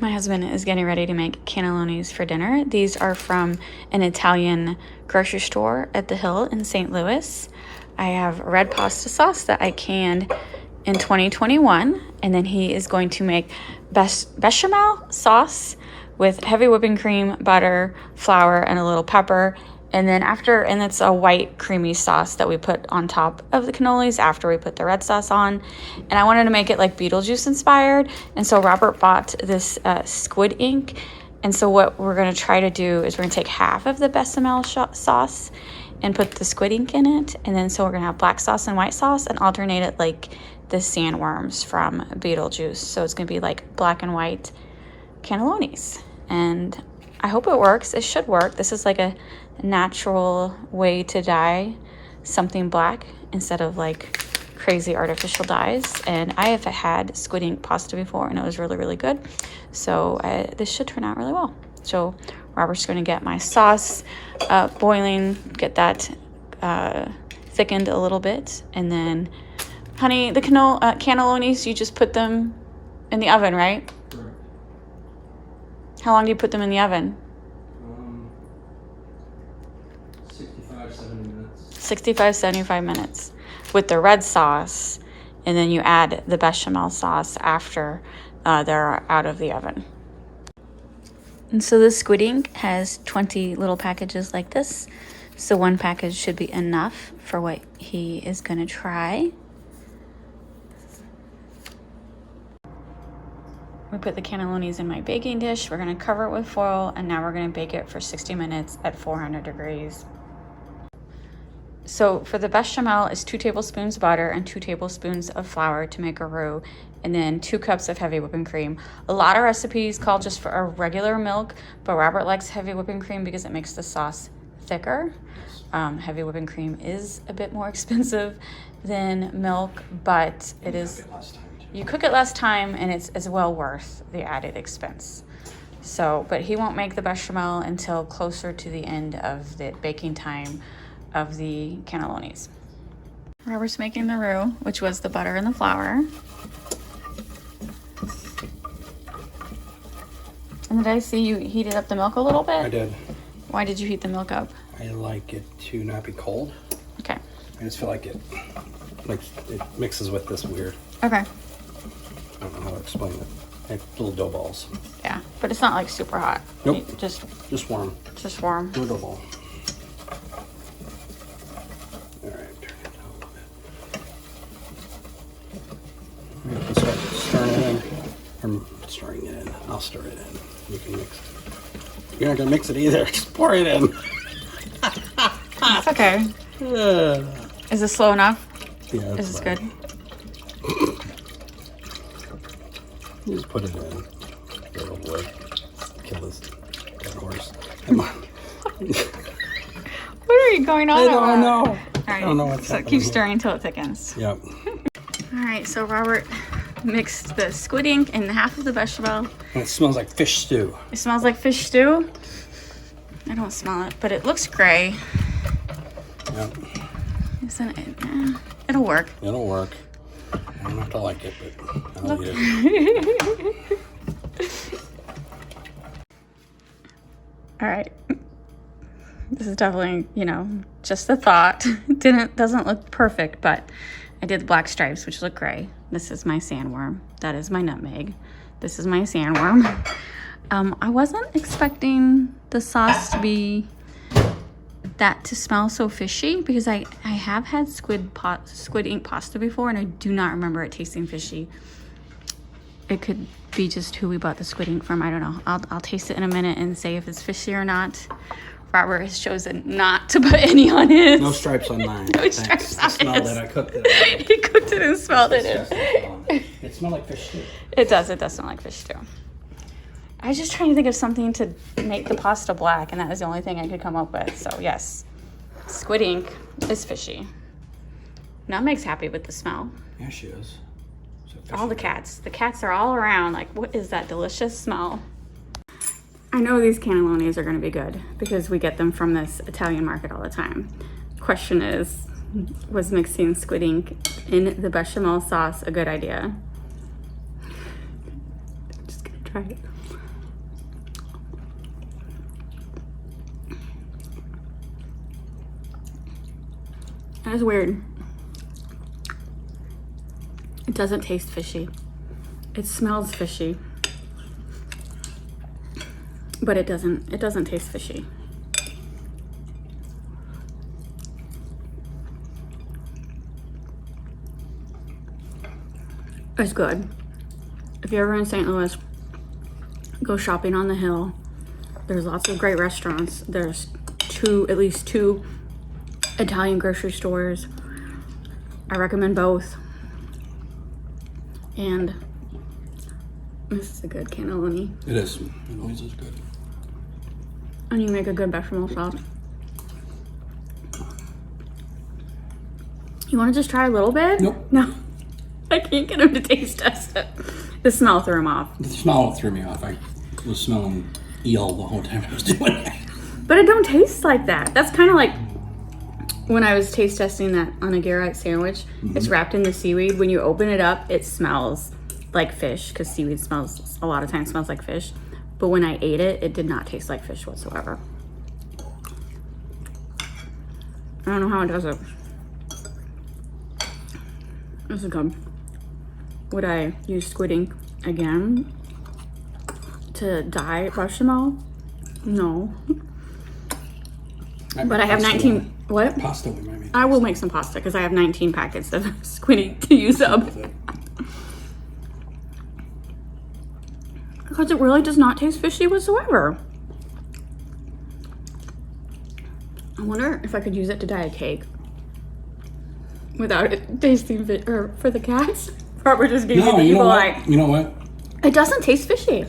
My husband is getting ready to make cannellonis for dinner. These are from an Italian grocery store at the Hill in St. Louis. I have red pasta sauce that I canned in 2021, and then he is going to make bechamel sauce with heavy whipping cream, butter, flour, and a little pepper. And then and it's a white creamy sauce that we put on top of the cannolis after we put the red sauce on. And I wanted to make it like Beetlejuice inspired. And so Robert bought this squid ink. And so what we're gonna try to do is we're gonna take half of the bechamel sauce and put the squid ink in it. And then so we're gonna have black sauce and white sauce and alternate it like the sandworms from Beetlejuice. So it's gonna be like black and white cannellonis. And I hope it works. It should work. This is like a natural way to dye something black instead of like crazy artificial dyes. And I have had squid ink pasta before and it was really, really good. So this should turn out really well. So Robert's going to get my sauce boiling, get that thickened a little bit. And then, honey, the cannellonis, you just put them in the oven, right? Correct. How long do you put them in the oven? 65, 75 minutes with the red sauce, and then you add the bechamel sauce after they're out of the oven. And so the squid ink has 20 little packages like this. So one package should be enough for what he is going to try. We put the cannellonis in my baking dish. We're going to cover it with foil, and now we're going to bake it for 60 minutes at 400 degrees. So for the bechamel, it's 2 tablespoons butter and 2 tablespoons of flour to make a roux, and then 2 cups of heavy whipping cream. A lot of recipes call just for a regular milk, but Robert likes heavy whipping cream because it makes the sauce thicker. Heavy whipping cream is a bit more expensive than milk, but it is. You cook it less time, and it's as well worth the added expense. So, but he won't make the bechamel until closer to the end of the baking time of the cannellonis. Robert's making the roux, which was the butter and the flour. And did I see you heated up the milk a little bit? I did. Why did you heat the milk up? I like it to not be cold. Okay. I just feel like it mixes with this weird. Okay. I don't know how to explain it. Like little dough balls. Yeah, but it's not like super hot. Nope. Just warm. Just warm. No dough ball. All right, turn it down a little bit. We can start stirring it in. I'm stirring it in. I'll stir it in. You can mix it. You're not gonna mix it either. Just pour it in. It's okay. Is this slow enough? Yeah. Is this good? You just put it in. Get over with. Kill this dead horse. Come on. What are you going on? I don't know. All right. I don't know what's so happening. Keep stirring until it thickens. Yep. All right. So Robert mixed the squid ink and half of the bechamel. And it smells like fish stew. It smells like fish stew. I don't smell it, but it looks gray. Yep. Isn't it? It'll work. It'll work. I don't have to like it, but I'll eat it. All right. This is definitely, just a thought. Doesn't look perfect, but I did the black stripes, which look gray. This is my sandworm. That is my nutmeg. This is my sandworm. I wasn't expecting the sauce to be to smell so fishy, because I have had squid ink pasta before, and I do not remember it tasting fishy. It could be just who we bought the squid ink from. I don't know. I'll taste it in a minute and say if it's fishy or not. Robert has chosen not to put any on his. No stripes on mine. No stripes on I smelled his. it. I cooked it. He cooked it and smelled it. It smelled like fish stew. It does smell like fish stew. I was just trying to think of something to make the pasta black, and that was the only thing I could come up with. So yes, squid ink is fishy. Nutmeg's happy with the smell. Yeah, she is. All the cats. The cats are all around like, what is that delicious smell? I know these cannellonis are going to be good because we get them from this Italian market all the time. Question is, was mixing squid ink in the bechamel sauce a good idea? I'm just going to try try it. That is weird. It doesn't taste fishy. It smells fishy. But it doesn't taste fishy. It's good. If you're ever in St. Louis, go shopping on the hill. There's lots of great restaurants. There's at least two Italian grocery stores. I recommend both. And this is a good cannelloni. It is. It always is good. And you make a good bechamel sauce. You want to just try a little bit? Nope. No. I can't get him to taste test it. The smell threw him off. The smell threw me off. I was smelling eel the whole time I was doing it. But it don't taste like that. That's kind of like when I was taste testing that onigiri sandwich. It's wrapped in the seaweed. When you open it up, it smells like fish because seaweed smells a lot of times smells like fish. But when I ate it, it did not taste like fish whatsoever. I don't know how it does it. This is good. Would I use squid ink again to dye bechamel? No. But I have 19. What? Pasta we might make. I will make some pasta because I have 19 packets of squid ink to use up. Because it really does not taste fishy whatsoever. I wonder if I could use it to dye a cake without it tasting or for the cats. Robert just gave me the evil eye. You know what? It doesn't taste fishy.